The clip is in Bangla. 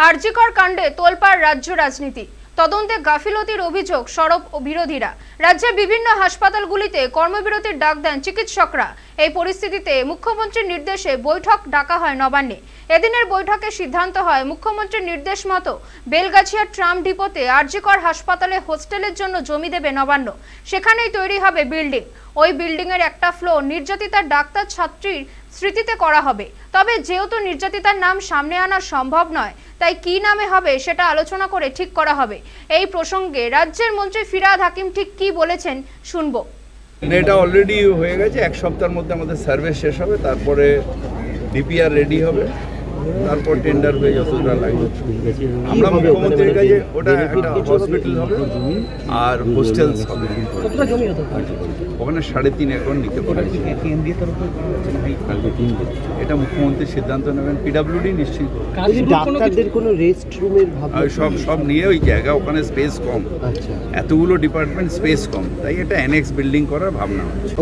আরজিকর কাণ্ডে তোলপাড় রাজ্য রাজনীতি। তদন্তে গাফিলতির অভিযোগ সরব বিরোধীরা। রাজ্যের বিভিন্ন হাসপাতালগুলিতে কর্মবিরতির ডাক দেন চিকিৎসকরা। এই পরিস্থিতিতে মুখ্যমন্ত্রীর নির্দেশে বৈঠক ডাকা হয় নবান্নে। এদিনের বৈঠকে সিদ্ধান্ত হয় মুখ্যমন্ত্রীর নির্দেশ মতো বেলগাছিয়ার ট্রাম ডিপোতে আরজিকর হাসপাতালে হোস্টেলের জন্য জমি দেবে নবান্ন। সেখানেই তৈরি হবে বিল্ডিং। ওই বিল্ডিং এর একটা ফ্লোর নির্যাতিতার ডাক্তার ছাত্রীর স্মৃতিতে করা হবে। তবে যেহেতু নির্যাতিতার নাম সামনে আনা সম্ভব নয়, তাই কি নামে হবে সেটা আলোচনা করে ঠিক করা হবে। এই প্রসঙ্গে রাজ্যের মন্ত্রী ফিরহাদ হাকিম ঠিক কি বলেছেন শুনবো। এটা অলরেডি হয়ে গেছে, এক সপ্তাহের মধ্যে আমাদের সার্ভে শেষ হবে, তারপরে ডিপিআর রেডি হবে, তারপর টেন্ডার হয়ে যতটা লাগবে আমরা মুখ্যমন্ত্রীর কাছে ওটা একটা হসপিটাল হবে আর হোস্টেলস হবে। ওখানে 3.5 একর নিতে পারে। এটা মুখ্যমন্ত্রীর সিদ্ধান্ত নেবেন, পিডব্লিউডি নিশ্চিত। ডাক্তারদের কোনো রেস্ট রুমের সব নিয়ে ওই জায়গা, ওখানে স্পেস কম, এতগুলো ডিপার্টমেন্ট স্পেস কম, তাই এটা অ্যানেক্স বিল্ডিং করার ভাবনা হচ্ছে।